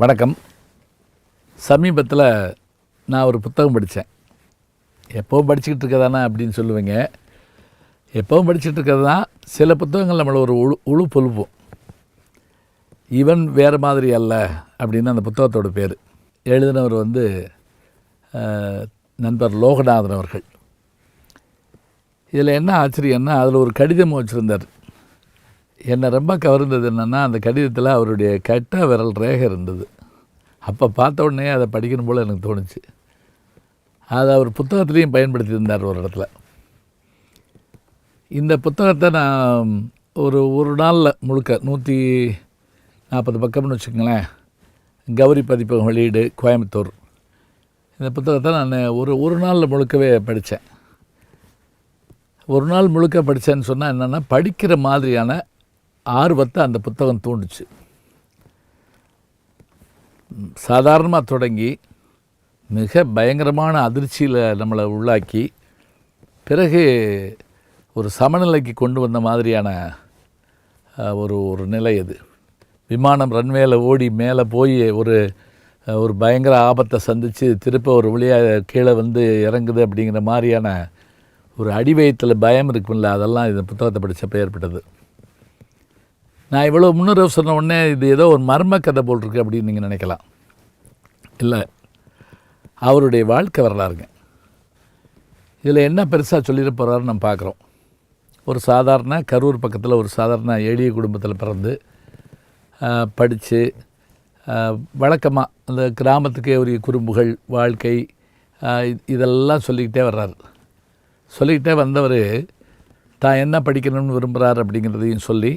வணக்கம். சமீபத்தில் நான் ஒரு புத்தகம் படித்தேன். எப்போவும் படிச்சுக்கிட்டு இருக்கதானே அப்படின்னு சொல்லுவேங்க. எப்போவும் படிச்சுக்கிட்டு இருக்கிறது தான். சில புத்தகங்கள் நம்மளை ஒரு உழு பொழுப்போம். இவன் வேறு மாதிரி அல்ல அப்படின்னு அந்த புத்தகத்தோட பேர். எழுதினவர் நண்பர் லோகநாதன் அவர்கள். இதில் என்ன ஆச்சரியன்னா, அதில் ஒரு கடிதம் வச்சுருந்தார். என்னை ரொம்ப கவர்ந்தது என்னென்னா, அந்த கடிதத்தில் அவருடைய கட்ட விரல் ரேகை இருந்தது. அப்போ பார்த்த உடனே அதை படிக்கணும் போல் எனக்கு தோணுச்சு. அதை அவர் புத்தகத்துலேயும் பயன்படுத்தியிருந்தார் ஒரு இடத்துல. இந்த புத்தகத்தை நான் ஒரு நாளில் முழுக்க 140 பக்கம்னு வச்சுக்கோங்களேன். கௌரி பதிப்பகம் வெளியீடு, கோயம்புத்தூர். இந்த புத்தகத்தை நான் ஒரு நாளில் முழுக்கவே படித்தேன். ஒரு நாள் முழுக்க படித்தேன்னு சொன்னால் என்னென்னா, படிக்கிற மாதிரியான ஆர்வத்தை அந்த புத்தகம் தூண்டுச்சு. சாதாரணமாக தொடங்கி மிக பயங்கரமான அதிர்ச்சியில் நம்மளை உள்ளாக்கி, பிறகு ஒரு சமநிலைக்கு கொண்டு வந்த மாதிரியான ஒரு நிலை அது. விமானம் ரன்வேல ஓடி மேலே போய் ஒரு பயங்கர ஆபத்தை சந்தித்து திருப்ப ஒரு வழியாக கீழே இறங்குது அப்படிங்கிற மாதிரியான ஒரு அடிவயத்தில் பயம் இருக்குமில்ல, அதெல்லாம் இந்த புத்தகத்தை படித்தப்போ ஏற்பட்டது. நான் இவ்வளோ முன்னுறவு சொன்ன உடனே இது ஏதோ ஒரு மர்ம கதை போல் இருக்குது அப்படின்னு நீங்கள் நினைக்கலாம். இல்லை, அவருடைய வாழ்க்கை வரலாறுங்க. இதில் என்ன பெருசாக சொல்லிட போகிறாருன்னு நம்ம பார்க்குறோம். ஒரு சாதாரண கரூர் பக்கத்தில் ஒரு சாதாரண எளிய குடும்பத்தில் பிறந்து படித்து வழக்கமாக அந்த கிராமத்துக்கே உரிய குறும்புகள் வாழ்க்கை இதெல்லாம் சொல்லிக்கிட்டே வர்றார். சொல்லிக்கிட்டே வந்தவர் தான் என்ன படிக்கணும்னு விரும்புகிறார் அப்படிங்கிறதையும் சொல்லி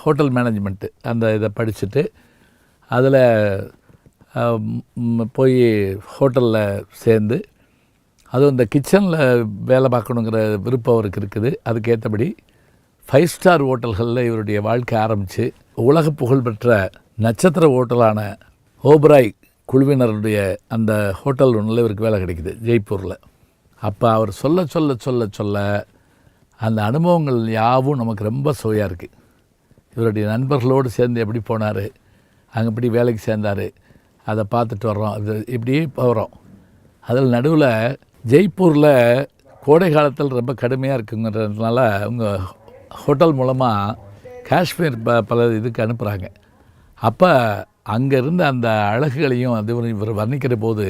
ஹோட்டல் மேனேஜ்மெண்ட்டு அந்த இதை படிச்சுட்டு அதில் போய் ஹோட்டலில் சேர்ந்து, அதுவும் இந்த கிச்சனில் வேலை பார்க்கணுங்கிற விருப்பம் அவருக்கு இருக்குது. அதுக்கேற்றபடி 5 ஸ்டார் ஹோட்டல்களில் இவருடைய வாழ்க்கை ஆரம்பித்து உலக புகழ்பெற்ற நட்சத்திர ஹோட்டலான ஓபராய் குழுவினருடைய அந்த ஹோட்டல் ஒன்றில் இவருக்கு வேலை கிடைக்குது ஜெய்ப்பூரில். அப்போ அவர் சொல்ல சொல்ல சொல்ல சொல்ல அந்த அனுபவங்கள் யாவும் நமக்கு ரொம்ப சுவையாக இருக்குது. இவருடைய நண்பர்களோடு சேர்ந்து எப்படி போனார், அங்கே எப்படி வேலைக்கு சேர்ந்தார், அதை பார்த்துட்டு வர்றோம். அது இப்படியே போகிறோம். அதில் நடுவில் ஜெய்ப்பூரில் கோடை காலத்தில் ரொம்ப கடுமையாக இருக்குங்கிறதுனால அவங்க ஹோட்டல் மூலமாக காஷ்மீர் பல இதுக்கு அனுப்புகிறாங்க. அப்போ அங்கே இருந்த அந்த அழகுகளையும் அது இவர் வர்ணிக்கிற போது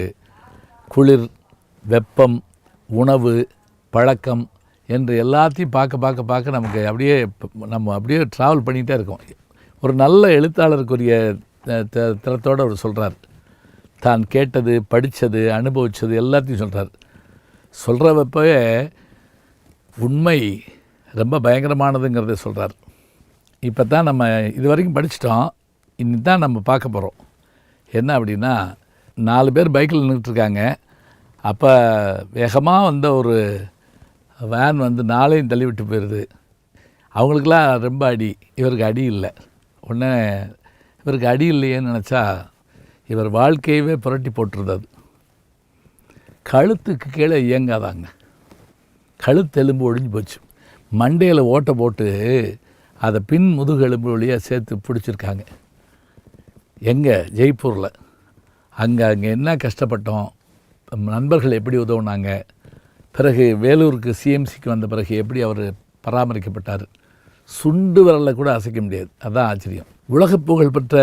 குளிர், வெப்பம், உணவு, பழக்கம் என்று எல்லாத்தையும் பார்க்க நமக்கு நம்ம அப்படியே ட்ராவல் பண்ணிகிட்டே இருக்கோம். ஒரு நல்ல எழுத்தாளருக்குரிய திறத்தோடு அவர் சொல்கிறார். தான் கேட்டது, படித்தது, அனுபவித்தது எல்லாத்தையும் சொல்கிறார். சொல்கிறப்பவே உண்மை ரொம்ப பயங்கரமானதுங்கிறத சொல்கிறார். இப்போ தான் நம்ம இது வரைக்கும் படிச்சிட்டோம். இனி தான் நம்ம பார்க்க போகிறோம். என்ன அப்படின்னா, 4 பேர் பைக்கில் நின்றுட்டுருக்காங்க. அப்போ வேகமாக ஒரு வேன் 4ஐயும் தள்ளி விட்டு போயிடுது. அவங்களுக்கெல்லாம் ரொம்ப அடி, இவருக்கு அடி இல்லை. உடனே இவருக்கு அடி இல்லையேன்னு நினச்சா இவர் வாழ்க்கையவே புரட்டி போட்டுருந்தது. கழுத்துக்கு கீழே இயங்காதாங்க. கழுத்து எலும்பு ஒழிஞ்சு போச்சு. மண்டையில் ஓட்டை போட்டு அதை பின் முதுகெலும்பு வழியாக சேர்த்து பிடிச்சிருக்காங்க. எங்கே? ஜெய்ப்பூரில். அங்கே என்ன கஷ்டப்பட்டோம், நண்பர்கள் எப்படி உதவுனாங்க, பிறகு வேலூருக்கு சிஎம்சிக்கு வந்த பிறகு எப்படி அவர் பராமரிக்கப்பட்டார். சுண்டு விரலில் கூட அசைக்க முடியாது. அதுதான் ஆச்சரியம். உலக புகழ் பெற்ற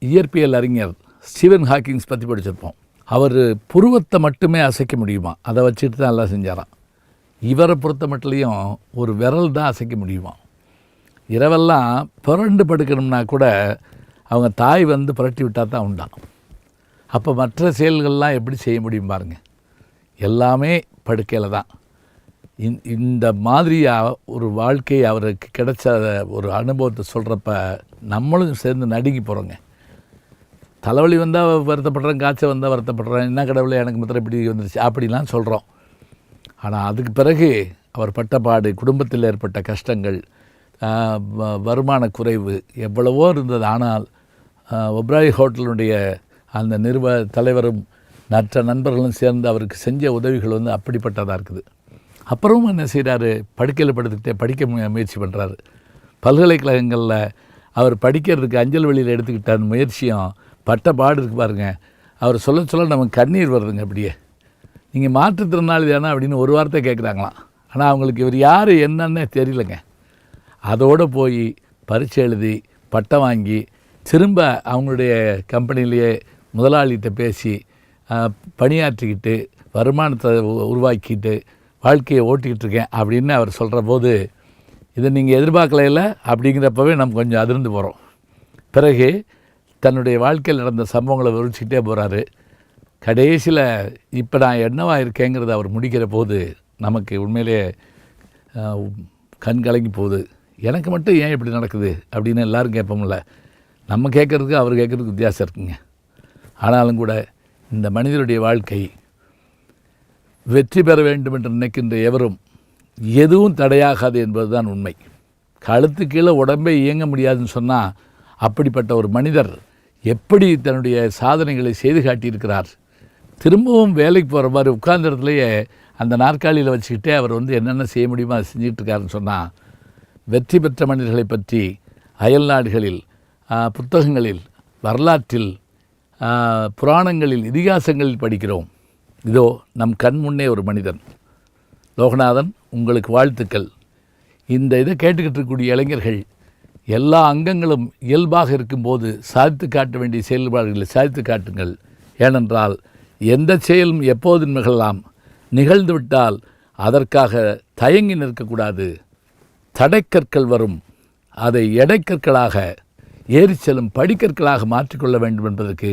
இயற்பியல் அறிஞர் ஸ்டீவன் ஹாக்கிங்ஸ் பற்றி படிச்சிருப்போம். அவர் புருவத்தை மட்டுமே அசைக்க முடியுமா, அதை வச்சுட்டு தான் எல்லாம் செஞ்சாராம். இவரை பொறுத்த மட்டும் ஒரு விரல் தான் அசைக்க முடியுமா. இரவெல்லாம் புரண்டு படுக்கணும்னா கூட அவங்க தாய் புரட்டி விட்டால் தான் உண்டான். அப்போ மற்ற செயல்கள்லாம் எப்படி செய்ய முடியும் பாருங்கள். எல்லாமே படுக்கையில் தான். இந்த மாதிரியாக ஒரு வாழ்க்கை அவருக்கு கிடைச்ச ஒரு அனுபவத்தை சொல்கிறப்ப நம்மளும் சேர்ந்து நடுங்கி போகிறோங்க. தலைவலி வந்தால் வருத்தப்படுறேன், காய்ச்சல் வந்தால் வருத்தப்படுறேன், என்ன கடவுளே எனக்கு மாத்திரம் இப்படி வந்துருச்சு அப்படிலாம் சொல்கிறோம். ஆனால் அதுக்கு பிறகு அவர் பட்டப்பாடு, குடும்பத்தில் ஏற்பட்ட கஷ்டங்கள், வருமான குறைவு எவ்வளவோ இருந்தது. ஆனால் ஒப்ராய் ஹோட்டலுடைய அந்த தலைவரும் மற்ற நண்பர்களும் சேர்ந்து அவருக்கு செஞ்ச உதவிகள் அப்படிப்பட்டதாக இருக்குது. அப்புறமும் என்ன செய்கிறாரு, படுக்கையில் படுத்துக்கிட்டே படிக்க முயற்சி பண்ணுறாரு. பல்கலைக்கழகங்களில் அவர் படிக்கிறதுக்கு அஞ்சல் வழியில் எடுத்துக்கிட்ட முயற்சியும் பட்ட பாடு இருக்கு பாருங்கள். அவர் சொல்ல சொல்ல நமக்கு கண்ணீர் வருதுங்க. அப்படியே நீங்கள் மாற்றுத்திறனாளி தானே அப்படின்னு ஒரு வார்த்தை கேட்குறாங்களாம். ஆனால் அவங்களுக்கு இவர் யார் என்னன்னே தெரியலங்க. அதோடு போய் பரீட்சை எழுதி பட்டம் வாங்கி திரும்ப அவங்களுடைய கம்பெனிலேயே முதலாளிகிட்ட பேசி பணியாற்றிக்கிட்டு வருமானத்தை உருவாக்கிட்டு வாழ்க்கையை ஓட்டிக்கிட்டு இருக்கேன் அப்படின்னு அவர் சொல்கிற போது, இதை நீங்கள் எதிர்பார்க்கல அப்படிங்கிறப்பவே நம்ம கொஞ்சம் அதிர்ந்து போகிறோம். பிறகு தன்னுடைய வாழ்க்கையில் நடந்த சம்பவங்களை விவரிச்சுக்கிட்டே போகிறாரு. கடைசியில் இப்போ நான் என்னவா இருக்கேங்கிறத அவர் முடிக்கிற போது நமக்கு உண்மையிலே கண் கலங்கி போகுது. எனக்கு மட்டும் ஏன் இப்படி நடக்குது அப்படின்னு எல்லோரும் கேட்போம்ல. நம்ம கேட்குறதுக்கு அவர் கேட்குறதுக்கு வித்தியாசம் இருக்குங்க. ஆனாலும் கூட இந்த மனிதனுடைய வாழ்க்கை வெற்றி பெற வேண்டும் என்று நினைக்கின்ற எவரும் எதுவும் தடையாகாது என்பது தான் உண்மை. கழுத்து கீழே உடம்பே இயங்க முடியாதுன்னு சொன்னால் அப்படிப்பட்ட ஒரு மனிதர் எப்படி தன்னுடைய சாதனைகளை செய்து காட்டியிருக்கிறார். திரும்பவும் வேலைக்கு போகிற மாதிரி உட்கார்ந்த இடத்துலையே அந்த நாற்காலியில் வச்சுக்கிட்டே அவர் என்னென்ன செய்ய முடியுமோ அதை செஞ்சிட்ருக்காருன்னு சொன்னால், வெற்றி பெற்ற மனிதர்களை பற்றி அயல் நாடுகளில் புத்தகங்களில் வரலாற்றில் புராணங்களில் இதிகாசங்களில் படிக்கிறோம். இதோ நம் கண் முன்னே ஒரு மனிதன். லோகநாதன், உங்களுக்கு வாழ்த்துக்கள். இந்த இதை கேட்டுக்கிட்டு இருக்கக்கூடிய இளைஞர்கள் எல்லா அங்கங்களும் இயல்பாக இருக்கும்போது சாதித்து காட்ட வேண்டிய செயல்பாடுகளை சாதித்து காட்டுங்கள். ஏனென்றால் எந்த செயலும் எப்போது நிகழலாம், நிகழ்ந்துவிட்டால் அதற்காக தயங்கி நிற்கக்கூடாது. தடைக்கற்கள் வரும், அதை எடைக்கற்களாக ஏறி செல்லும் படிக்கற்களாக மாற்றிக்கொள்ள வேண்டும் என்பதற்கு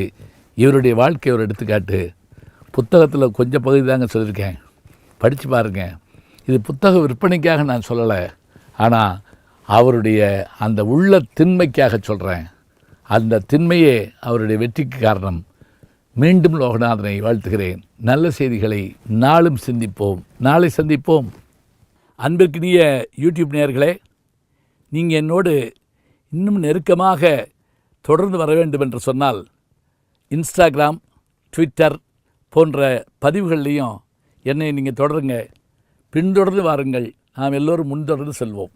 இவருடைய வாழ்க்கை ஒரு எடுத்துக்காட்டு. புத்தகத்தில் கொஞ்சம் பகுதி தாங்க சொல்லியிருக்கேன், படித்து பாருங்கள். இது புத்தக விற்பனைக்காக நான் சொல்லலை, ஆனால் அவருடைய அந்த உள்ள திண்மைக்காக சொல்கிறேன். அந்த திண்மையே அவருடைய வெற்றிக்கு காரணம். மீண்டும் லோகநாதனை வாழ்த்துகிறேன். நல்ல செய்திகளை நாளும் சிந்திப்போம், நாளை சந்திப்போம். அன்பிற்கினிய யூடியூப் நேயர்களே, நீங்கள் என்னோடு இன்னும் நெருக்கமாக தொடர்ந்து வர வேண்டும் என்று சொன்னால் இன்ஸ்டாகிராம், ட்விட்டர் போன்ற பதிவுகள்லையும் என்னை நீங்கள் தொடருங்க. பின்தொடர்ந்து வாருங்கள். நாம் எல்லோரும் முன்தொடர்ந்து செல்வோம்.